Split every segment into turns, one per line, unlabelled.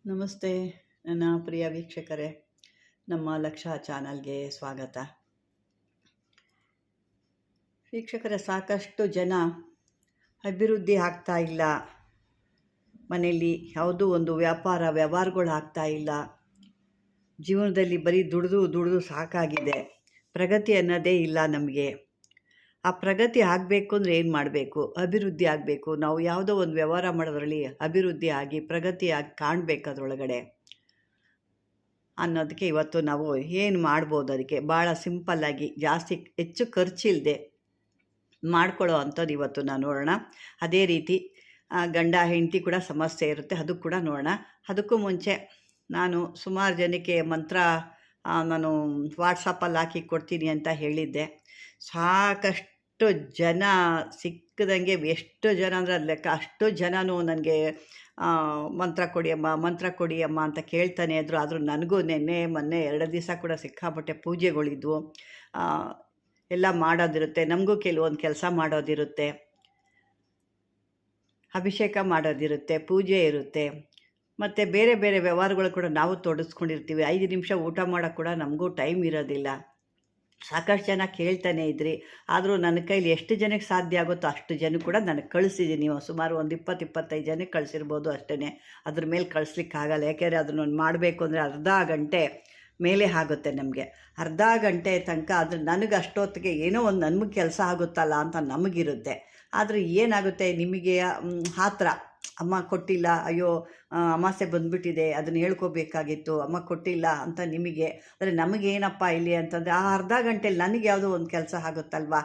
ನಮಸ್ತೆ ನನ್ನ ಪ್ರಿಯ ವೀಕ್ಷಕರೇ, ನಮ್ಮ ಲಕ್ಷ್ಯ ಚಾನಲ್ಗೆ ಸ್ವಾಗತ. ವೀಕ್ಷಕರೇ, ಸಾಕಷ್ಟು ಜನ ಅಭಿವೃದ್ಧಿ ಆಗ್ತಾ ಇಲ್ಲ, ಮನೆಯಲ್ಲಿ ಯಾವುದೂ ಒಂದು ವ್ಯವಹಾರಗಳು ಆಗ್ತಾ ಇಲ್ಲ, ಜೀವನದಲ್ಲಿ ಬರೀ ದುಡಿದು ಸಾಕಾಗಿದೆ, ಪ್ರಗತಿ ಅನ್ನೋದೇ ಇಲ್ಲ ನಮಗೆ. ಆ ಪ್ರಗತಿ ಆಗಬೇಕು ಅಂದರೆ ಏನು ಮಾಡಬೇಕು? ಅಭಿವೃದ್ಧಿ ಆಗಬೇಕು. ನಾವು ಯಾವುದೋ ಒಂದು ವ್ಯವಹಾರ ಮಾಡೋದ್ರಲ್ಲಿ ಅಭಿವೃದ್ಧಿ ಆಗಿ ಪ್ರಗತಿಯಾಗಿ ಕಾಣಬೇಕು ಅದರೊಳಗಡೆ ಅನ್ನೋದಕ್ಕೆ ಇವತ್ತು ನಾವು ಏನು ಮಾಡ್ಬೋದು, ಅದಕ್ಕೆ ಭಾಳ ಸಿಂಪಲ್ಲಾಗಿ ಜಾಸ್ತಿ ಹೆಚ್ಚು ಖರ್ಚಿಲ್ಲದೆ ಮಾಡ್ಕೊಳ್ಳೋ ಅಂಥದ್ದು ಇವತ್ತು ನಾವು ನೋಡೋಣ. ಅದೇ ರೀತಿ ಗಂಡ ಹೆಂಡತಿ ಕೂಡ ಸಮಸ್ಯೆ ಇರುತ್ತೆ, ಅದು ಕೂಡ ನೋಡೋಣ. ಅದಕ್ಕೂ ಮುಂಚೆ ನಾನು ಸುಮಾರು ಜನಕ್ಕೆ ಮಂತ್ರ ನಾನು ವಾಟ್ಸಪ್ಪಲ್ಲಿ ಹಾಕಿ ಕೊಡ್ತೀನಿ ಅಂತ ಹೇಳಿದ್ದೆ. ಸಾಕಷ್ಟು ಜನ ಸಿಕ್ಕದಂಗೆ, ಎಷ್ಟು ಜನ ಅಂದರೆ ಅದು ಲೆಕ್ಕ, ಅಷ್ಟು ಜನನೂ ನನಗೆ ಮಂತ್ರ ಕೊಡಿ ಅಮ್ಮ ಅಂತ ಕೇಳ್ತಾನೆ ಇದ್ರು. ಆದರೂ ನನಗೂ ಮೊನ್ನೆ 2 ದಿವಸ ಕೂಡ ಸಿಕ್ಕಾಪಟ್ಟೆ ಪೂಜೆಗಳಿದ್ವು, ಎಲ್ಲ ಮಾಡೋದಿರುತ್ತೆ. ನಮಗೂ ಕೆಲವೊಂದು ಕೆಲಸ ಮಾಡೋದಿರುತ್ತೆ, ಅಭಿಷೇಕ ಮಾಡೋದಿರುತ್ತೆ, ಪೂಜೆ ಇರುತ್ತೆ, ಮತ್ತು ಬೇರೆ ಬೇರೆ ವ್ಯವಹಾರಗಳು ಕೂಡ ನಾವು ತೊಡಗಿಸ್ಕೊಂಡಿರ್ತೀವಿ. 5 ನಿಮಿಷ ಊಟ ಮಾಡೋಕ್ಕೆ ಕೂಡ ನಮಗೂ ಟೈಮ್ ಇರೋದಿಲ್ಲ. ಸಾಕಷ್ಟು ಜನ ಕೇಳ್ತಾನೆ ಇದ್ರಿ, ಆದರೂ ನನ್ನ ಕೈಲಿ ಎಷ್ಟು ಜನಕ್ಕೆ ಸಾಧ್ಯ ಆಗುತ್ತೋ ಅಷ್ಟು ಜನ ಕೂಡ ನನಗೆ ಕಳಿಸಿದ್ದೀನಿ. ಸುಮಾರು ಒಂದು 20-25 ಜನಕ್ಕೆ ಕಳಿಸಿರ್ಬೋದು ಅಷ್ಟೇ. ಅದ್ರ ಮೇಲೆ ಕಳಿಸ್ಲಿಕ್ಕಾಗಲ್ಲ, ಯಾಕೆಂದರೆ ಅದನ್ನು ಮಾಡಬೇಕು ಅಂದರೆ ಅರ್ಧ ಗಂಟೆ ಮೇಲೆ ಆಗುತ್ತೆ ನಮಗೆ. ಅರ್ಧ ಗಂಟೆ ತನಕ ಆದರೆ ನನಗೆ ಅಷ್ಟೊತ್ತಿಗೆ ಏನೋ ಒಂದು ನಮಗೆ ಕೆಲಸ ಆಗುತ್ತಲ್ಲ ಅಂತ ನಮಗಿರುತ್ತೆ. ಆದರೆ ಏನಾಗುತ್ತೆ, ನಿಮಗೆ ಆ ಥರ ಅಮ್ಮ ಕೊಟ್ಟಿಲ್ಲ, ಅಯ್ಯೋ ಅಮಾಸೆ ಬಂದುಬಿಟ್ಟಿದೆ, ಅದನ್ನು ಹೇಳ್ಕೊಬೇಕಾಗಿತ್ತು, ಅಮ್ಮ ಕೊಟ್ಟಿಲ್ಲ ಅಂತ ನಿಮಗೆ. ಆದರೆ ನಮಗೇನಪ್ಪ ಇಲ್ಲಿ ಅಂತಂದರೆ ಆ ಅರ್ಧ ಗಂಟೆಯಲ್ಲಿ ನನಗೆ ಯಾವುದೋ ಒಂದು ಕೆಲಸ ಆಗುತ್ತಲ್ವ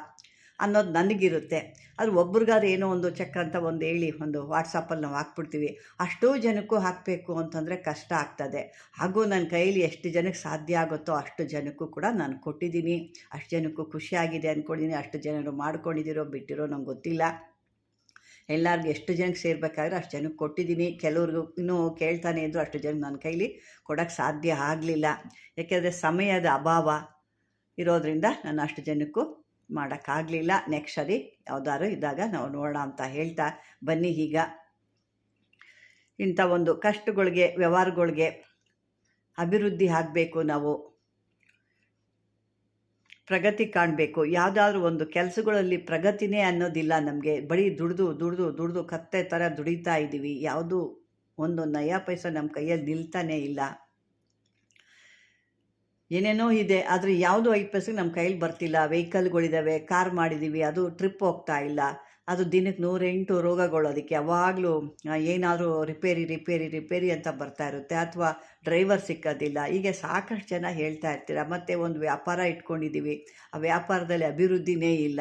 ಅನ್ನೋದು ನನಗಿರುತ್ತೆ. ಅದು ಒಬ್ರಿಗಾದ್ರೆ ಏನೋ ಒಂದು ಚೆಕ್ ಅಂತ ಒಂದು ಹೇಳಿ ಒಂದು ವಾಟ್ಸಪ್ಪಲ್ಲಿ ನಾವು ಹಾಕ್ಬಿಡ್ತೀವಿ. ಅಷ್ಟೂ ಜನಕ್ಕೂ ಹಾಕಬೇಕು ಅಂತಂದರೆ ಕಷ್ಟ ಆಗ್ತದೆ. ಹಾಗೂ ನನ್ನ ಕೈಲಿ ಎಷ್ಟು ಜನಕ್ಕೆ ಸಾಧ್ಯ ಆಗುತ್ತೋ ಅಷ್ಟು ಜನಕ್ಕೂ ಕೂಡ ನಾನು ಕೊಟ್ಟಿದ್ದೀನಿ. ಅಷ್ಟು ಜನಕ್ಕೂ ಖುಷಿಯಾಗಿದೆ ಅಂದ್ಕೊಂಡಿದ್ದೀನಿ. ಅಷ್ಟು ಜನರು ಮಾಡ್ಕೊಂಡಿದ್ದೀರೋ ಬಿಟ್ಟಿರೋ ನಂಗೆ ಗೊತ್ತಿಲ್ಲ. ಎಲ್ಲರಿಗೂ ಎಷ್ಟು ಜನಕ್ಕೆ ಸೇರಬೇಕಾದ್ರೆ ಅಷ್ಟು ಜನಕ್ಕೆ ಕೊಟ್ಟಿದ್ದೀನಿ. ಕೆಲವ್ರಿಗೂ ಇನ್ನೂ ಕೇಳ್ತಾನೆ ಇದ್ದರು, ಅಷ್ಟು ಜನಕ್ಕೆ ನನ್ನ ಕೈಲಿ ಕೊಡೋಕ್ಕೆ ಸಾಧ್ಯ ಆಗಲಿಲ್ಲ, ಯಾಕೆಂದರೆ ಸಮಯದ ಅಭಾವ ಇರೋದರಿಂದ ನಾನು ಅಷ್ಟು ಜನಕ್ಕೂ ಮಾಡೋಕ್ಕಾಗಲಿಲ್ಲ. ನೆಕ್ಸ್ಟ್ ಸರಿ ಯಾವುದಾದ್ರು ಇದ್ದಾಗ ನಾವು ನೋಡೋಣ ಅಂತ ಹೇಳ್ತಾ ಬನ್ನಿ. ಈಗ ಇಂಥ ಒಂದು ಕಷ್ಟಗಳಿಗೆ, ವ್ಯವಹಾರಗಳಿಗೆ ಅಭಿವೃದ್ಧಿ ಆಗಬೇಕು, ನಾವು ಪ್ರಗತಿ ಕಾಣಬೇಕು. ಯಾವುದಾದ್ರೂ ಒಂದು ಕೆಲಸಗಳಲ್ಲಿ ಪ್ರಗತಿನೇ ಅನ್ನೋದಿಲ್ಲ ನಮಗೆ. ಬರೀ ದುಡಿದು ಕತ್ತೆ ಥರ ದುಡಿತಾ ಇದ್ದೀವಿ. ಯಾವುದೂ ಒಂದು ನಯಾ ಪೈಸೆ ನಮ್ಮ ಕೈಯಲ್ಲಿ ನಿಲ್ತಾನೇ ಇಲ್ಲ. ಏನೇನೋ ಇದೆ, ಆದರೆ ಯಾವುದೂ 5 ಪೈಸೆಗೆ ನಮ್ಮ ಕೈಯಲ್ಲಿ ಬರ್ತಿಲ್ಲ. ವೆಹಿಕಲ್ಗಳಿದ್ದಾವೆ, ಕಾರ್ ಮಾಡಿದ್ದೀವಿ, ಅದು ಟ್ರಿಪ್ ಹೋಗ್ತಾ ಇಲ್ಲ. ಅದು ದಿನಕ್ಕೆ 108 ರೋಗಗಳು. ಅದಕ್ಕೆ ಯಾವಾಗಲೂ ಏನಾದರೂ ರಿಪೇರಿ ಅಂತ ಬರ್ತಾ ಇರುತ್ತೆ, ಅಥವಾ ಡ್ರೈವರ್ ಸಿಕ್ಕೋದಿಲ್ಲ. ಹೀಗೆ ಸಾಕಷ್ಟು ಜನ ಹೇಳ್ತಾ ಇರ್ತೀರ. ಮತ್ತು ಒಂದು ವ್ಯಾಪಾರ ಇಟ್ಕೊಂಡಿದ್ದೀವಿ, ಆ ವ್ಯಾಪಾರದಲ್ಲಿ ಅಭಿವೃದ್ಧಿನೇ ಇಲ್ಲ.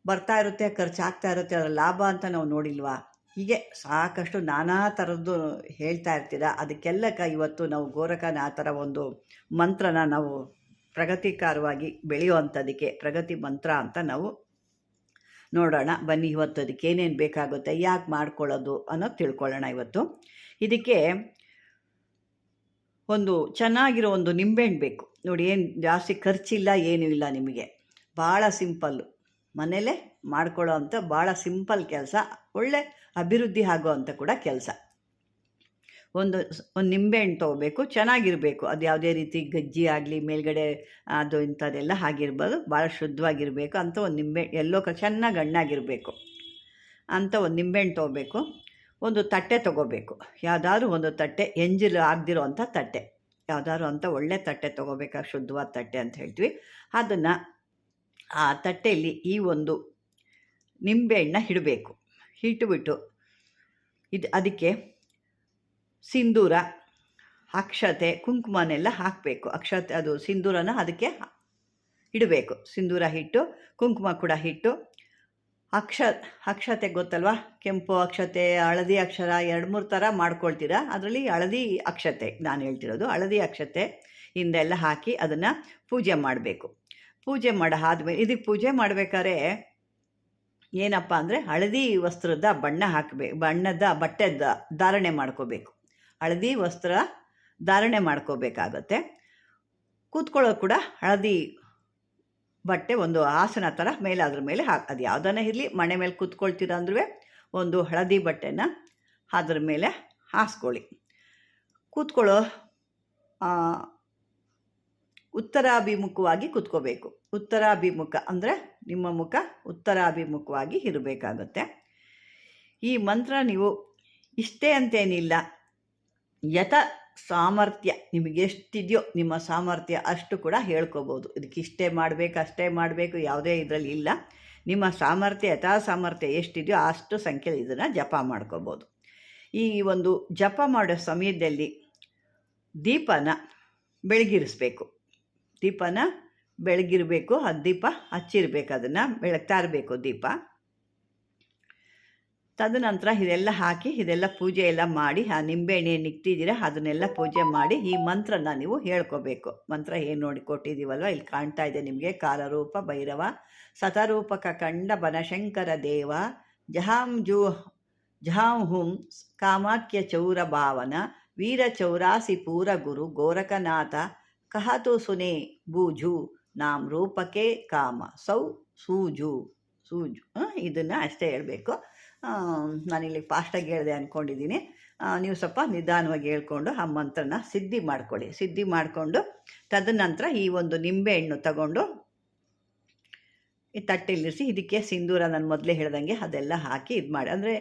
ಬರ್ತಾ ಇರುತ್ತೆ, ಖರ್ಚಾಗ್ತಾ ಇರುತ್ತೆ, ಅದರ ಲಾಭ ಅಂತ ನಾವು ನೋಡಿಲ್ವಾ? ಹೀಗೆ ಸಾಕಷ್ಟು ನಾನಾ ಥರದ್ದು ಹೇಳ್ತಾ ಇರ್ತೀರ. ಅದಕ್ಕೆಲ್ಲಕ್ಕೆ ಇವತ್ತು ನಾವು ಗೋರಖನ ಆ ಥರ ಒಂದು ಮಂತ್ರನ ನಾವು ಪ್ರಗತಿಕಾರವಾಗಿ ಬೆಳೆಯುವಂಥದ್ದಕ್ಕೆ ಪ್ರಗತಿ ಮಂತ್ರ ಅಂತ ನಾವು ನೋಡೋಣ ಬನ್ನಿ. ಇವತ್ತು ಅದಕ್ಕೆ ಏನೇನು ಬೇಕಾಗುತ್ತೆ, ಯಾಕೆ ಮಾಡ್ಕೊಳ್ಳೋದು ಅನ್ನೋದು ತಿಳ್ಕೊಳ್ಳೋಣ ಇವತ್ತು. ಇದಕ್ಕೆ ಒಂದು ಚೆನ್ನಾಗಿರೋ ಒಂದು ನಿಂಬೆಹಣ್ಣು ಬೇಕು ನೋಡಿ. ಏನು ಜಾಸ್ತಿ ಖರ್ಚಿಲ್ಲ, ಏನೂ ಇಲ್ಲ, ನಿಮಗೆ ಭಾಳ ಸಿಂಪಲ್ಲು, ಮನೇಲೇ ಮಾಡ್ಕೊಳ್ಳೋ ಅಂಥ ಭಾಳ ಸಿಂಪಲ್ ಕೆಲಸ, ಒಳ್ಳೆ ಅಭಿವೃದ್ಧಿ ಆಗೋ ಅಂಥ ಕೂಡ ಕೆಲಸ. ಒಂದು ನಿಂಬೆಹಣ್ಣು ತೊಗೋಬೇಕು, ಚೆನ್ನಾಗಿರಬೇಕು. ಅದು ಯಾವುದೇ ರೀತಿ ಗಜ್ಜಿ ಆಗಲಿ ಮೇಲ್ಗಡೆ ಅದು ಇಂಥದ್ದೆಲ್ಲ ಆಗಿರ್ಬೋದು, ಭಾಳ ಶುದ್ಧವಾಗಿರಬೇಕು ಅಂಥ ಒಂದು ನಿಂಬೆಹಣ್ಣು, ಚೆನ್ನಾಗಿ ಹಣ್ಣಾಗಿರಬೇಕು ಅಂಥ ಒಂದು ನಿಂಬೆಹಣ್ಣು ತೊಗೋಬೇಕು. ಒಂದು ತಟ್ಟೆ ತೊಗೋಬೇಕು, ಯಾವುದಾದ್ರೂ ಒಂದು ತಟ್ಟೆ, ಎಂಜಿಲು ಆಗದಿರೋ ಅಂಥ ತಟ್ಟೆ, ಯಾವುದಾದ್ರು ಅಂಥ ಒಳ್ಳೆ ತಟ್ಟೆ ತೊಗೋಬೇಕು, ಶುದ್ಧವಾದ ತಟ್ಟೆ ಅಂತ ಹೇಳ್ತೀವಿ. ಅದನ್ನು ಆ ತಟ್ಟೆಯಲ್ಲಿ ಈ ಒಂದು ನಿಂಬೆಹಣ್ಣನ್ನ ಇಡಬೇಕು. ಇಟ್ಟುಬಿಟ್ಟು ಅದಕ್ಕೆ ಸಿಂಧೂರ, ಅಕ್ಷತೆ, ಕುಂಕುಮನೆಲ್ಲ ಹಾಕಬೇಕು. ಅಕ್ಷತೆ, ಅದು ಸಿಂಧೂರನ ಅದಕ್ಕೆ ಇಡಬೇಕು. ಸಿಂಧೂರ ಹಿಟ್ಟು, ಕುಂಕುಮ ಕೂಡ ಹಿಟ್ಟು, ಅಕ್ಷತೆ ಗೊತ್ತಲ್ವ, ಕೆಂಪು ಅಕ್ಷತೆ, ಹಳದಿ ಅಕ್ಷರ, 2-3 ಥರ ಮಾಡ್ಕೊಳ್ತೀರಾ. ಅದರಲ್ಲಿ ಹಳದಿ ಅಕ್ಷತೆ ನಾನು ಹೇಳ್ತಿರೋದು. ಹಳದಿ ಅಕ್ಷತೆ ಹಿಂದೆಲ್ಲ ಹಾಕಿ ಅದನ್ನು ಪೂಜೆ ಮಾಡಬೇಕು. ಪೂಜೆ ಆದಮೇಲೆ ಇದಕ್ಕೆ ಪೂಜೆ ಮಾಡಬೇಕಾದ್ರೆ ಏನಪ್ಪ ಅಂದರೆ ಹಳದಿ ವಸ್ತ್ರದ ಬಣ್ಣದ ಬಟ್ಟೆದ ಧಾರಣೆ ಮಾಡ್ಕೋಬೇಕು. ಹಳದಿ ವಸ್ತ್ರ ಧಾರಣೆ ಮಾಡ್ಕೋಬೇಕಾಗತ್ತೆ. ಕೂತ್ಕೊಳ್ಳೋ ಕೂಡ ಹಳದಿ ಬಟ್ಟೆ, ಒಂದು ಆಸನ ಥರ ಮೇಲೆ ಅದ್ರ ಮೇಲೆ ಅದು ಯಾವುದನ್ನ ಇರಲಿ, ಮಣೆ ಮೇಲೆ ಕೂತ್ಕೊಳ್ತೀರ ಅಂದ್ರೂ ಒಂದು ಹಳದಿ ಬಟ್ಟೆನ ಅದ್ರ ಮೇಲೆ ಹಾಸ್ಕೊಳ್ಳಿ. ಕೂತ್ಕೊಳ್ಳೋ ಉತ್ತರಾಭಿಮುಖವಾಗಿ ಕೂತ್ಕೋಬೇಕು. ಉತ್ತರಾಭಿಮುಖ ಅಂದರೆ ನಿಮ್ಮ ಮುಖ ಉತ್ತರಾಭಿಮುಖವಾಗಿ ಇರಬೇಕಾಗುತ್ತೆ. ಈ ಮಂತ್ರ ನೀವು ಇಷ್ಟೇ ಅಂತೇನಿಲ್ಲ, ಯಥ ಸಾಮರ್ಥ್ಯ ನಿಮಗೆ ಎಷ್ಟಿದೆಯೋ ನಿಮ್ಮ ಸಾಮರ್ಥ್ಯ ಅಷ್ಟು ಕೂಡ ಹೇಳ್ಕೊಬೋದು. ಇದಕ್ಕೆ ಇಷ್ಟೇ ಮಾಡಬೇಕು ಅಷ್ಟೇ ಮಾಡಬೇಕು ಯಾವುದೇ ಇದರಲ್ಲಿ ಇಲ್ಲ. ನಿಮ್ಮ ಸಾಮರ್ಥ್ಯ ಯಥಾ ಸಾಮರ್ಥ್ಯ ಎಷ್ಟಿದೆಯೋ ಅಷ್ಟು ಸಂಖ್ಯೆಯಲ್ಲಿ ಇದನ್ನು ಜಪ ಮಾಡ್ಕೋಬೋದು. ಈ ಒಂದು ಜಪ ಮಾಡೋ ಸಮಯದಲ್ಲಿ ದೀಪನ ಬೆಳಗಿರಿಸ್ಬೇಕು. ದೀಪನ ಬೆಳಗಿರಬೇಕು, ಆ ದೀಪ ಹಚ್ಚಿರಬೇಕು, ಅದನ್ನು ಬೆಳಗ್ತಾ ಇರಬೇಕು ದೀಪ. ತದನಂತರ ಇದೆಲ್ಲ ಹಾಕಿ ಇದೆಲ್ಲ ಪೂಜೆ ಎಲ್ಲ ಮಾಡಿ, ಆ ನಿಂಬೆಹಣ್ಣು ಏನು ಇಕ್ತಿದ್ದೀರ ಅದನ್ನೆಲ್ಲ ಪೂಜೆ ಮಾಡಿ ಈ ಮಂತ್ರನ ನೀವು ಹೇಳ್ಕೋಬೇಕು. ಮಂತ್ರ ಏನು ನೋಡಿ ಕೊಟ್ಟಿದ್ದೀವಲ್ವ, ಇಲ್ಲಿ ಕಾಣ್ತಾ ಇದೆ ನಿಮಗೆ. ಕಾಲರೂಪ ಭೈರವ ಸತರೂಪಕ ಕಂಡ ಬನಶಂಕರ ದೇವ ಜಹಾಂ ಹುಂ ಕಾಮಾಖ್ಯ ಚೌರ ಭಾವನ ವೀರ ಚೌರಾಸಿ ಪೂರ ಗುರು ಗೋರಖನಾಥ ಕಹತು ಸುನೆ ಬೂಜು ನಾಮ್ ರೂಪಕ್ಕೆ ಕಾಮ ಸೌ ಸೂಜು ಇದನ್ನು ಅಷ್ಟೇ ಹೇಳಬೇಕು. ನಾನಿಲ್ಲಿ ಫಾಸ್ಟಾಗಿ ಹೇಳಿದೆ ಅಂದ್ಕೊಂಡಿದ್ದೀನಿ. ನೀವು ಸ್ವಲ್ಪ ನಿಧಾನವಾಗಿ ಹೇಳ್ಕೊಂಡು ಆ ಮಂತ್ರನ ಸಿದ್ಧಿ ಮಾಡ್ಕೊಳ್ಳಿ. ಸಿದ್ಧಿ ಮಾಡಿಕೊಂಡು ತದನಂತರ ಈ ಒಂದು ನಿಂಬೆಹಣ್ಣು ತಗೊಂಡು ಈ ತಟ್ಟೆಲಿರಿಸಿ ಇದಕ್ಕೆ ಸಿಂಧೂರ ನಾನು ಮೊದಲೇ ಹೇಳ್ದಂಗೆ ಅದೆಲ್ಲ ಹಾಕಿ ಇದು ಮಾಡಿ. ಅಂದರೆ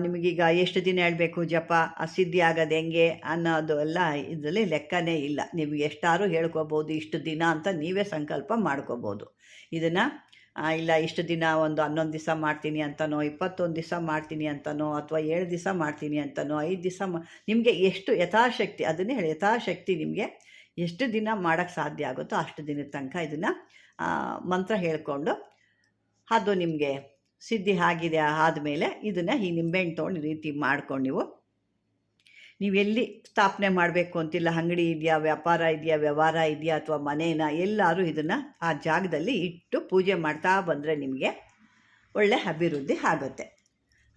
ನಿಮಗೀಗ ಎಷ್ಟು ದಿನ ಹೇಳಬೇಕು ಜಪ, ಆ ಸಿದ್ಧಿ ಆಗೋದು ಹೆಂಗೆ ಅನ್ನೋದು ಎಲ್ಲ ಇದರಲ್ಲಿ ಲೆಕ್ಕನೇ ಇಲ್ಲ. ನಿಮಗೆ ಎಷ್ಟಾರು ಹೇಳ್ಕೊಬೋದು, ಇಷ್ಟು ದಿನ ಅಂತ ನೀವೇ ಸಂಕಲ್ಪ ಮಾಡ್ಕೋಬೋದು. ಇದನ್ನು ಇಲ್ಲ ಇಷ್ಟು ದಿನ ಒಂದು 11 ದಿವಸ ಮಾಡ್ತೀನಿ ಅಂತನೋ, 21 ದಿವಸ ಮಾಡ್ತೀನಿ ಅಂತನೋ, ಅಥವಾ 7 ದಿವಸ ಮಾಡ್ತೀನಿ ಅಂತನೋ, 5 ದಿವಸ ನಿಮಗೆ ಎಷ್ಟು ಯಥಾಶಕ್ತಿ, ಅದನ್ನೇ ಹೇಳಿ, ಯಥಾಶಕ್ತಿ ನಿಮಗೆ ಎಷ್ಟು ದಿನ ಮಾಡೋಕ್ಕೆ ಸಾಧ್ಯ ಆಗುತ್ತೋ ಅಷ್ಟು ದಿನದ ತನಕ ಇದನ್ನು ಮಂತ್ರ ಹೇಳ್ಕೊಂಡು ಅದು ನಿಮಗೆ ಸಿದ್ಧಿ ಆಗಿದೆ ಆದಮೇಲೆ ಇದನ್ನು ಈ ನಿಂಬೆಹಣ್ಣು ತೊಗೊಂಡು ಈ ರೀತಿ ಮಾಡ್ಕೊಂಡು ನೀವು ಎಲ್ಲಿ ಸ್ಥಾಪನೆ ಮಾಡಬೇಕು ಅಂತಿಲ್ಲ. ಅಂಗಡಿ ಇದೆಯಾ, ವ್ಯಾಪಾರ ಇದೆಯಾ, ವ್ಯವಹಾರ ಇದೆಯಾ, ಅಥವಾ ಮನೇನ, ಎಲ್ಲರೂ ಇದನ್ನು ಆ ಜಾಗದಲ್ಲಿ ಇಟ್ಟು ಪೂಜೆ ಮಾಡ್ತಾ ಬಂದರೆ ನಿಮಗೆ ಒಳ್ಳೆ ಅಭಿವೃದ್ಧಿ ಆಗುತ್ತೆ.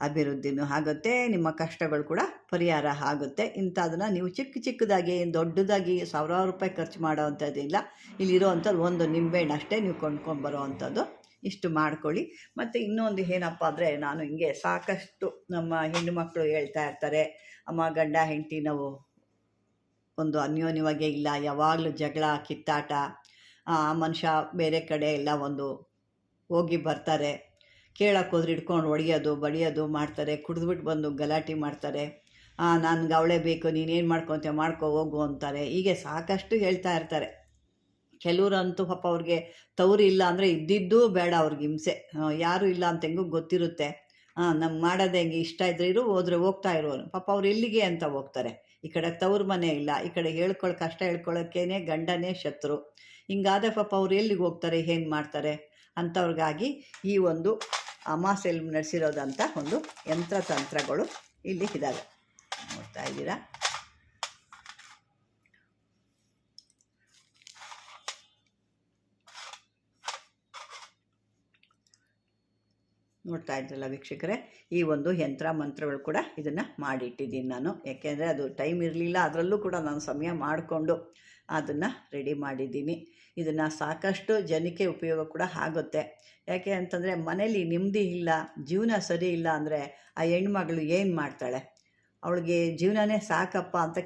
ಅಭಿವೃದ್ಧಿನೂ ಆಗುತ್ತೆ, ನಿಮ್ಮ ಕಷ್ಟಗಳು ಕೂಡ ಪರಿಹಾರ ಆಗುತ್ತೆ. ಇಂಥದನ್ನು ನೀವು ಚಿಕ್ಕದಾಗಿ ದೊಡ್ಡದಾಗಿ ಸಾವಿರಾರು ರೂಪಾಯಿ ಖರ್ಚು ಮಾಡೋ ಅಂಥದ್ದಿಲ್ಲ. ಇಲ್ಲಿರೋವಂಥದ್ದು ಒಂದು ನಿಂಬೆಹಣ್ಣು ಅಷ್ಟೇ ನೀವು ಕೊಂಡ್ಕೊಂಡ್ಬರೋ ಅಂಥದ್ದು. ಇಷ್ಟು ಮಾಡ್ಕೊಳ್ಳಿ. ಮತ್ತು ಇನ್ನೊಂದು ಏನಪ್ಪ ಅಂದರೆ, ನಾನು ಹಿಂಗೆ ಸಾಕಷ್ಟು ನಮ್ಮ ಹೆಣ್ಣು ಮಕ್ಕಳು ಹೇಳ್ತಾ ಇರ್ತಾರೆ, ಅಮ್ಮ ಗಂಡ ಹೆಂಡತಿ ನಾವು ಒಂದು ಅನ್ಯೋನ್ಯವಾಗೇ ಇಲ್ಲ, ಯಾವಾಗಲೂ ಜಗಳ ಕಿತ್ತಾಟ, ಮನುಷ್ಯ ಬೇರೆ ಕಡೆ ಎಲ್ಲ ಒಂದು ಹೋಗಿ ಬರ್ತಾರೆ, ಕೇಳಕ್ಕೆ ಹೋದ್ರೆ ಹಿಡ್ಕೊಂಡು ಹೊಡೆಯೋದು ಬಡಿಯೋದು ಮಾಡ್ತಾರೆ, ಕುಡಿದ್ಬಿಟ್ಟು ಬಂದು ಗಲಾಟೆ ಮಾಡ್ತಾರೆ, ನನಗೆ ಅವಳೇ ಬೇಕು, ನೀನೇನು ಮಾಡ್ಕೊತೀಯ ಮಾಡ್ಕೊ ಹೋಗು ಅಂತಾರೆ. ಹೀಗೆ ಸಾಕಷ್ಟು ಹೇಳ್ತಾ ಇರ್ತಾರೆ. ಕೆಲವ್ರಂತೂ ಪಾಪ ಅವ್ರಿಗೆ ತವರು ಇಲ್ಲ ಅಂದರೆ ಇದ್ದಿದ್ದೂ ಬೇಡ ಅವ್ರಿಗೆ ಹಿಂಸೆ. ಯಾರೂ ಇಲ್ಲ ಅಂತ ಹೆಂಗೂ ಗೊತ್ತಿರುತ್ತೆ. ನಮ್ಗೆ ಮಾಡೋದು ಹೆಂಗೆ, ಇಷ್ಟ ಇದ್ರೆ ಇರು, ಹೋದರೆ ಹೋಗ್ತಾ ಇರೋರು. ಪಾಪ ಅವ್ರು ಎಲ್ಲಿಗೆ ಅಂತ ಹೋಗ್ತಾರೆ. ಈ ಕಡೆ ತವ್ರ ಮನೆ ಇಲ್ಲ, ಈ ಕಡೆ ಕಷ್ಟ ಹೇಳ್ಕೊಳ್ಳೋಕ್ಕೇನೆ ಗಂಡನೇ ಶತ್ರು. ಹಿಂಗಾದ ಪಾಪ ಅವ್ರು ಎಲ್ಲಿಗೆ ಹೋಗ್ತಾರೆ, ಏನು ಮಾಡ್ತಾರೆ ಅಂಥವ್ರಿಗಾಗಿ ಈ ಒಂದು ಅಮಾಸೆಯಲ್ಲಿ ನಡೆಸಿರೋದಂಥ ಒಂದು ಯಂತ್ರತಂತ್ರಗಳು ಇಲ್ಲಿ ಇದ್ದಾವೆ. ನೋಡ್ತಾ ಇದ್ದೀರಾ? ನೋಡ್ತಾ ಇದ್ರಲ್ಲ ವೀಕ್ಷಕರೇ, ಈ ಒಂದು ಯಂತ್ರ ಮಂತ್ರಗಳು ಕೂಡ ಇದನ್ನು ಮಾಡಿಟ್ಟಿದ್ದೀನಿ ನಾನು. ಯಾಕೆಂದರೆ ಅದು ಟೈಮ್ ಇರಲಿಲ್ಲ, ಅದರಲ್ಲೂ ಕೂಡ ನಾನು ಸಮಯ ಮಾಡಿಕೊಂಡು ಅದನ್ನು ರೆಡಿ ಮಾಡಿದ್ದೀನಿ. ಇದನ್ನು ಸಾಕಷ್ಟು ಜನಕ್ಕೆ ಉಪಯೋಗ ಕೂಡ ಆಗುತ್ತೆ. ಯಾಕೆ ಅಂತಂದರೆ ಮನೇಲಿ ನೆಮ್ಮದಿ ಇಲ್ಲ, ಜೀವನ ಸರಿ ಇಲ್ಲ ಅಂದರೆ ಆ ಹೆಣ್ಮಗಳು ಏನು ಮಾಡ್ತಾಳೆ? ಅವಳಿಗೆ ಜೀವನನೇ ಸಾಕಪ್ಪ ಅಂತ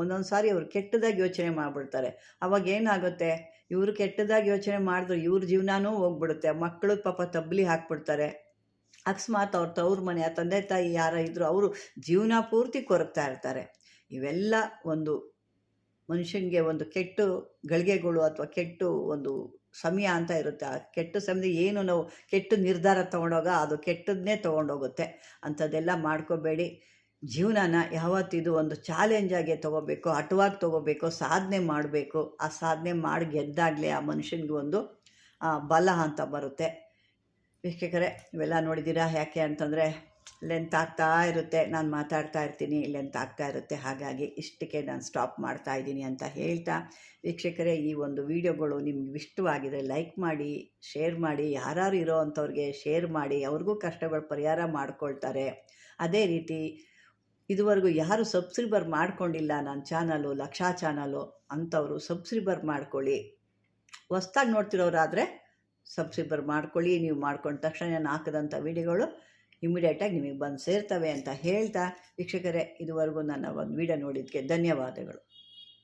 ಒಂದೊಂದು ಸಾರಿ ಅವ್ರು ಕೆಟ್ಟದಾಗಿ ಯೋಚನೆ ಮಾಡಿಬಿಡ್ತಾರೆ. ಅವಾಗ ಏನಾಗುತ್ತೆ, ಇವರು ಕೆಟ್ಟದಾಗಿ ಯೋಚನೆ ಮಾಡಿದ್ರು ಇವ್ರ ಜೀವನವೂ ಹೋಗ್ಬಿಡುತ್ತೆ. ಮಕ್ಕಳು ಪಾಪ ತಬ್ಬಲಿ ಹಾಕ್ಬಿಡ್ತಾರೆ. ಅಕಸ್ಮಾತ್ ಅವ್ರ ತವ್ರ ಮನೆ ತಂದೆ ತಾಯಿ ಯಾರ ಇದ್ದರು ಅವರು ಜೀವನ ಪೂರ್ತಿ ಕೊರಗ್ತಾ ಇರ್ತಾರೆ. ಇವೆಲ್ಲ ಒಂದು ಮನುಷ್ಯನಿಗೆ ಒಂದು ಕೆಟ್ಟ ಗಳಿಗೆಗಳು ಅಥವಾ ಕೆಟ್ಟ ಒಂದು ಸಮಯ ಅಂತ ಇರುತ್ತೆ. ಆ ಕೆಟ್ಟ ಸಮಯದಲ್ಲಿ ಏನು ನಾವು ಕೆಟ್ಟ ನಿರ್ಧಾರ ತೊಗೊಂಡೋಗ ಅದು ಕೆಟ್ಟದನ್ನೇ ತೊಗೊಂಡೋಗುತ್ತೆ. ಅಂಥದ್ದೆಲ್ಲ ಮಾಡ್ಕೋಬೇಡಿ. ಜೀವನನ ಯಾವತ್ತಿದು ಒಂದು ಚಾಲೆಂಜಾಗೆ ತೊಗೋಬೇಕು, ಹಠವಾಗಿ ತೊಗೋಬೇಕು, ಸಾಧನೆ ಮಾಡಬೇಕು. ಆ ಸಾಧನೆ ಮಾಡಿ ಗೆದ್ದಾಗಲೇ ಆ ಮನುಷ್ಯನಿಗೆ ಒಂದು ಬಲ ಅಂತ ಬರುತ್ತೆ. ವೀಕ್ಷಕರೇ, ಇವೆಲ್ಲ ನೋಡಿದ್ದೀರಾ? ಯಾಕೆ ಅಂತಂದರೆ ಲೆಂತ್ ಆಗ್ತಾ ಇರುತ್ತೆ, ನಾನು ಮಾತಾಡ್ತಾ ಇರ್ತೀನಿ, ಲೆಂತ್ ಆಗ್ತಾ ಇರುತ್ತೆ. ಹಾಗಾಗಿ ಇಷ್ಟಕ್ಕೆ ನಾನು ಸ್ಟಾಪ್ ಮಾಡ್ತಾ ಇದ್ದೀನಿ ಅಂತ ಹೇಳ್ತಾ, ವೀಕ್ಷಕರೇ ಈ ಒಂದು ವಿಡಿಯೋಗಳು ನಿಮ್ಗೆ ಇಷ್ಟವಾಗಿದ್ರೆ ಲೈಕ್ ಮಾಡಿ, ಶೇರ್ ಮಾಡಿ. ಯಾರು ಇರೋ ಅಂಥವ್ರಿಗೆ ಶೇರ್ ಮಾಡಿ, ಅವ್ರಿಗೂ ಕಷ್ಟಗಳು ಪರಿಹಾರ ಮಾಡ್ಕೊಳ್ತಾರೆ. ಅದೇ ರೀತಿ ಇದುವರೆಗೂ ಯಾರು ಸಬ್ಸ್ಕ್ರೈಬರ್ ಮಾಡ್ಕೊಂಡಿಲ್ಲ ನನ್ನ ಚಾನಲು, ಲಕ್ಷಾ ಚಾನಲು ಅಂಥವರು ಸಬ್ಸ್ಕ್ರೈಬರ್ ಮಾಡ್ಕೊಳ್ಳಿ. ಹೊಸ್ದಾಗಿ ನೋಡ್ತಿರೋರಾದರೆ ಸಬ್ಸ್ಕ್ರೈಬರ್ ಮಾಡ್ಕೊಳ್ಳಿ. ನೀವು ಮಾಡ್ಕೊಂಡ ತಕ್ಷಣ ನಾನು ಹಾಕಿದಂಥ ವಿಡಿಯೋಗಳು ಇಮಿಡಿಯೇಟಾಗಿ ನಿಮಗೆ ಬಂದು ಸೇರ್ತವೆ ಅಂತ ಹೇಳ್ತಾ, ವೀಕ್ಷಕರೇ ಇದುವರೆಗೂ ನನ್ನ ಒಂದು ವಿಡಿಯೋ ನೋಡಿದ್ದಕ್ಕೆ ಧನ್ಯವಾದಗಳು.